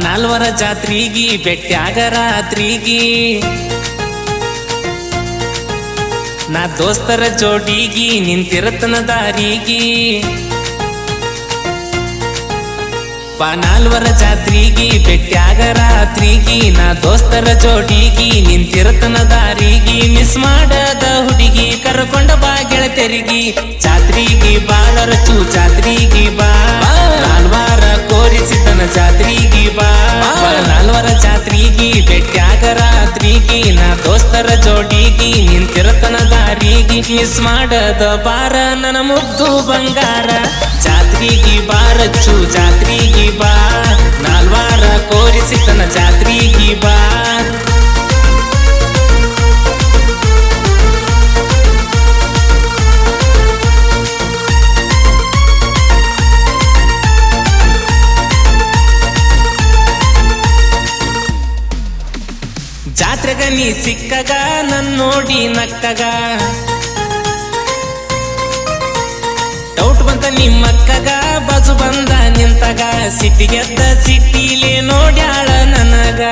ನಾಲ್ವರ ಜಾತ್ರಿಗಿ ಬೆಟ್ಟ್ಯಾಗ ರಾತ್ರಿಗಿ ನಾ ದೋಸ್ತರ ಜೋಡಿಗಿ ನಿಂತಿರತನ ದಾರಿಗಿ ನಾಲ್ವರ ಜಾತ್ರಿಗಿ ಬೆಟ್ಟ್ಯಾಗ ರಾತ್ರಿಗಿ ನಾ ದೋಸ್ತರ ಜೋಡಿಗಿ ನಿಂತಿರತನ ದಾರಿಗಿ ಮಿಸ್ ಮಾಡದ ಹುಡುಗಿ ಕರ್ಕೊಂಡ ಬಾ ಗೆಳತೆರಿಗಿ ಜಾತ್ರಿಗಿ ಬಾಳರಚು ಜಾತ್ರಿಗಿ ಬಾ ನಾಲ್ವಾರ ಕೋರಿಸಿದನ ಜಾತ್ರಿಗಿ ಬಾ ನಾಲ್ವರ ಜಾತ್ರಿಗಿ ಬೆಟ್ಟ್ಯಾಗ ರಾತ್ರಿಗಿ ನಾ ದೋಸ್ತರ ಜೋಡಿಗಿ ನಿಂತಿರತನ ದಾರಿಗಿ ಮಿಸ್ ಮಾಡದ ಬಾರ ನನ್ನ ಮುದ್ದು ಬಂಗಾರ ಜಾತ್ರಿಗಿ ಬಾರಚ್ಚು ಜಾತ್ರಿಗಿ ಬಾ ನಾಲ್ವಾರ ಕೋರಿಸಿದನ ಜಾತ್ರಿಗಿ ಬಾ ಜಾತ್ರೆಗ ನೀ ಸಿಕ್ಕಗ ನನ್ ನೋಡಿ ನಕ್ಕಗ ಡೌಟ್ ಬಂತ ನಿಮ್ಮಕ್ಕಗ ಬಾಜು ಬಂದ ನಿಂತಗ ಸಿಟ್ಟಿಗೆದ್ದ ಸಿಟ್ಟಿಲೆ ನೋಡ್ಯಾಳ ನನಗ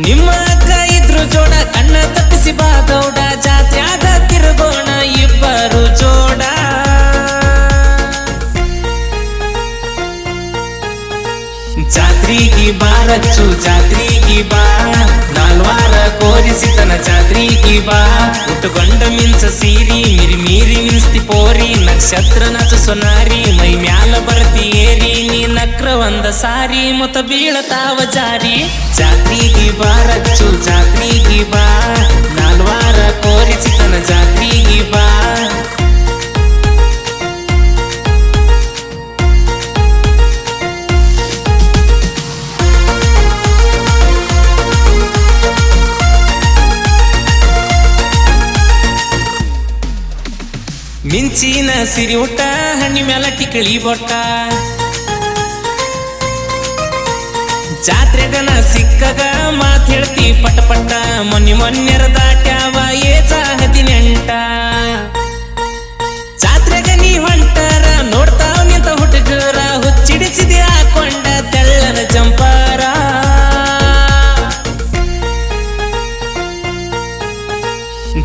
ನಿಮ್ಮ ಅಕ್ಕ ಇದ್ರು ಜೋಡ ಕಣ್ಣ ತಪ್ಪಿಸಿ ಬಾ ದೌಡ ಜಾತ್ರ್ಯಾಗ ತಿರುಗೋಣ ಇಬ್ಬರು ಜೋಡ ಜಾತ್ರಿಗಿ ಬಾರಚ್ಚು ಜಾತ್ರಿಗಿ ಬಾ ನಾಲ್ವಾರ ಕೋರಿಸಿತನ ಜಾತ್ರಿಗಿ ಬಾ ಉಟ್ಟುಕೊಂಡ ಮಿಂಚ ಸೀರಿ ಮಿರಿ ಮೀರಿ ಮಿನ್ಸ್ತಿ ಪೋರಿ ನಕ್ಷತ್ರ ನಚ ಸೊನಾರಿ ಮೈ ಮ್ಯಾಲ ಬರ್ತಿ ಏರಿ ನೀ ನಕ್ರ ಒಂದ ಸಾರಿ ಮುತ ಬೀಳತಾವ ಜಾರಿ ಜಾತ್ರಿಗಿ ಬಾರಚ್ಚು ಜಾತ್ರಿಗಿ ಬಾ ನಾಲ್ವಾರ ಕೋರಿಸಿತನ ಜಾತ್ರಿಗಿ ಬಾ ಮಿಂಚಿನ ಸಿರಿ ಊಟ ಹಣ್ಣಿ ಮ್ಯಾಲ ಟಿಕಳಿ ಬೊಟ್ಟ ಜಾತ್ರೆಗನ ಸಿಕ್ಕಗ ಮಾತ್ ಹೇಳ್ತಿ ಪಟ ಪಟ ಮೊನ್ನೆರ ದಾಟ್ಯಾವ ಏಜ 18 ಜಾತ್ರೆಗ ನೀ ಹೊಂಟರ ನೋಡ್ತಾವ್ ನಿಂತ ಹುಡುಗರ ಹುಚ್ಚಿಡಿಸಿದೆ ಹಾಕೊಂಡ ತೆಳ್ಳನ ಜಂಪಾರ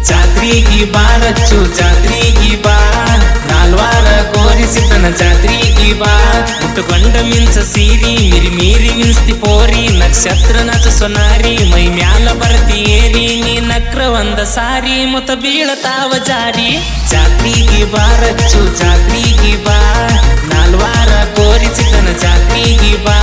ಜಾತ್ರಿಗಿ ಬಾರಚ್ಚು ಜಾತ್ರಿಗಿ ಬಾ ನಾಲ್ವಾರ ಕೋರಿಸಿತನ ಜಾತ್ರಿಗಿ ಬಾ ಉಟ್ಟುಕೊಂಡ ಮಿಂಚ ಸೀರಿ ಮಿರಿ ಮೀರಿ ಮಿನ್ಸ್ತಿ ಪೋರಿ ನಕ್ಷತ್ರ ನಚ ಸೊನಾರಿ ಮೈ ಮ್ಯಾಲ ಬರ್ತಿ ಏರಿ ನೀ ನಕ್ರ ಒಂದ ಸಾರಿ ಮುತ ಬೀಳತಾವ ಜಾರಿ ಜಾತ್ರಿಗಿ ಬಾರಚ್ಚು ಜಾತ್ರಿಗಿ ಬಾ ನಾಲ್ವಾರ ಕೋರಿಸಿತನ ಜಾತ್ರಿಗಿ ಬಾ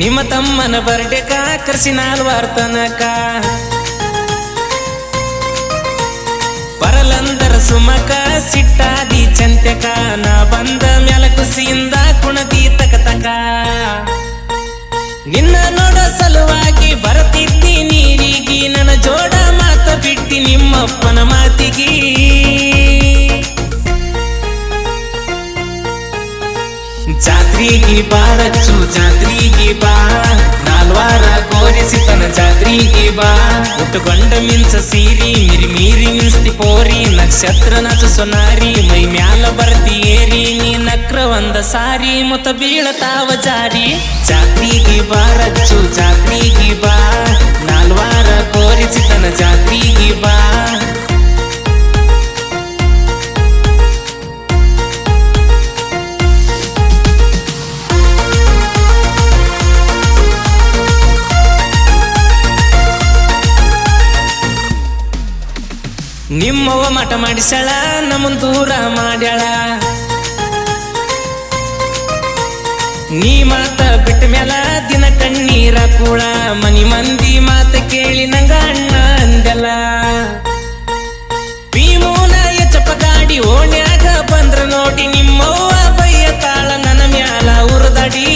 ನಿಮ್ಮ ತಮ್ಮನ ಬರ್ಡೆಕ ಕರ್ಸಿ ನಾಲ್ವಾರ ತನಕ ಬರಲಂದರ ಸುಮಕ ಸಿಟ್ಟಾದಿ ಚಂತ್ಯಕ ನಾ ಬಂದ ಮ್ಯಾಲ ಖುಷಿಯಿಂದ ಕುಣದಿ ತಕ ತಕ ನಿನ್ನ ನೋಡೋ ಸಲುವಾಗಿ ಬರತಿದ್ದಿ ನೀರಿಗಿ ನನ್ನ ಜೋಡ ಮಾತ ಬಿಟ್ಟಿ ನಿಮ್ಮಪ್ಪನ ಮಾತಿಗಿ ಜಾತ್ರಿಗಿ ಬಾರಚ್ಚು ಜಾತ್ರಿಗಿ ಬಾ ನಾಲ್ವಾರ ಕೋರಿಸಿತನ ಜಾತ್ರಿಗಿ ಬಾ ಉಟ್ಟುಕೊಂಡ ಮಿಂಚ ಸೀರಿ ಮಿರಿ ಮೀರಿ ಮಿನ್ಸ್ತಿ ಪೋರಿ ನಕ್ಷತ್ರ ನಚ ಸೊನಾರಿ ಮೈ ಮ್ಯಾಲ ಬರ್ತಿ ಏರಿ ನೀ ನಕ್ರ ಒಂದ ಸಾರಿ ಮುತ ಬೀಳತಾವ ಜಾರಿ ಜಾತ್ರಿಗಿ ಬಾರಚ್ಚು ಜಾತ್ರಿಗಿ ಬಾ ನಾಲ್ವಾರ ಕೋರಿಸಿತನ ಜಾತ್ರಿಗಿ ಬಾ ನಿಮ್ಮವ್ವ ಮಠ ಮಾಡಿಸಳ ನಮ್ಮನ್ ದೂರ ಮಾಡ್ಯಾಳ ನೀ ಮಾತ ಬಿಟ್ಟ ಮ್ಯಾಲ ದಿನ ಕಣ್ಣೀರ ಕೂಳ ಮನಿ ಮಂದಿ ಮಾತ ಕೇಳಿ ನಂಗ ಅಣ್ಣ ಅಂದೆಲ್ಲ ಭೀಮೂನ ಎಚ್ಚಪ್ಪ ಗಾಡಿ ಓಣ್ಯಾಗ ಬಂದ್ರ ನೋಡಿ ನಿಮ್ಮವ್ವ ಬಯ್ಯ ತಾಳ ನನ್ನ ಮ್ಯಾಲ ಉರದಡಿ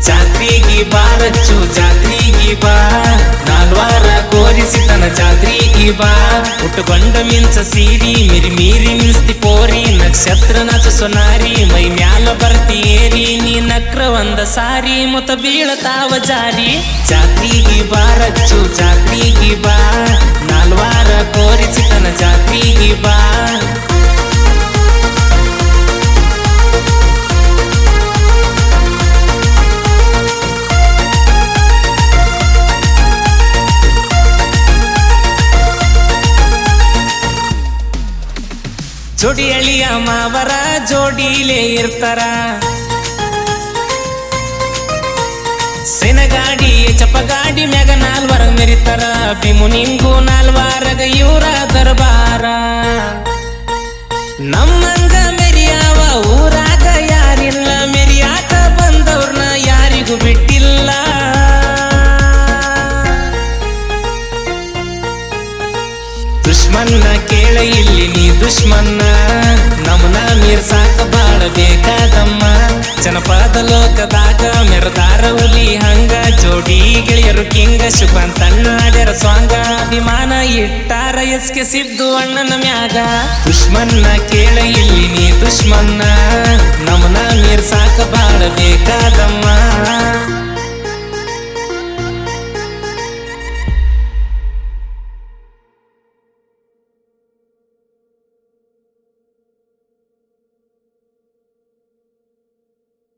ಜಾತ್ರೆಗೆ ಬಾರಚ್ಚು ಜಾತ್ರೆಗೆ ಬಾ ನಾಲ್ವಾರ ಕೋರಿಸಿತನ ಜಾತ್ರೆಗೆ ಬಾ ಉಟ್ಟುಕೊಂಡ ಮಿಂಚ ಸೀರಿ ಮಿರಿ ಮೀರಿ ಮಿಂಚ್ತಿ ಪೋರಿ ನಕ್ಷತ್ರ ನಾಚ ಸೊನಾರಿ ಮೈ ಮ್ಯಾಲ ಬರ್ತಿ ಏರಿ ನೀ ನಕ್ರ ಒಂದ ಸಾರಿ ಮುತ ಬೀಳತಾವ ಜಾರಿ ಜಾತ್ರೆಗೆ ಬಾರಚ್ಚು ಜಾತ್ರೆಗೆ ಬಾ ನಾಲ್ವಾರ ಕೋರಿಸಿತನ ಜಾತ್ರೆಗೆ ಬಾ ಜೋಡಿ ಅಳಿಯ ಮಾವರ ಜೋಡಿಲೇ ಇರ್ತಾರ ಸೆನಗಾಡಿ ಚಪಗಾಡಿ ಮ್ಯಾಗ ನಾಲ್ವರ ಮೆರಿತಾರ ಬಿಮುನಿಂಗು ನಾಲ್ವಾರಗ ಇವರ ದರ್ಬಾರ ನಮ್ಮಂಗ ಮೆರಿಯಾವ ಊರಾಗ ಯಾರಿಲ್ಲ ಮೆರಿಯಾಕ ಬಂದವ್ರನ್ನ ಯಾರಿಗೂ ಬಿಟ್ಟಿಲ್ಲ ದುಶ್ಮನ್ನ ಕೇಳ ಇಲ್ಲಿ ನೀ ದುಶ್ಮನ್ನ ನಮನ ಮೀರ್ಸಾಕ ಬಾಳ ಬೇಕಾದಮ್ಮ ಜನಪದ ಲೋಕದಾಗ ಮೆರದಾರ ಹುಲಿ ಹಂಗ ಜೋಡಿ ಗೆಳೆಯರು ಕಿಂಗ ಶುಭಂತಣ್ಣಾಡ್ಯರ ಸ್ವಾಂಗ ಅಭಿಮಾನ ಇಟ್ಟಾರ ಎಸ್ಕೆ ಸಿದ್ದು ಅಣ್ಣನ ಮ್ಯಾಗ ದುಶ್ಮನ್ನ ಕೇಳ ಇಲ್ಲಿ ನೀ ದುಶ್ಮನ್ನ ನಮನ ಮೀರ್ಸಾಕ ಬಾಳ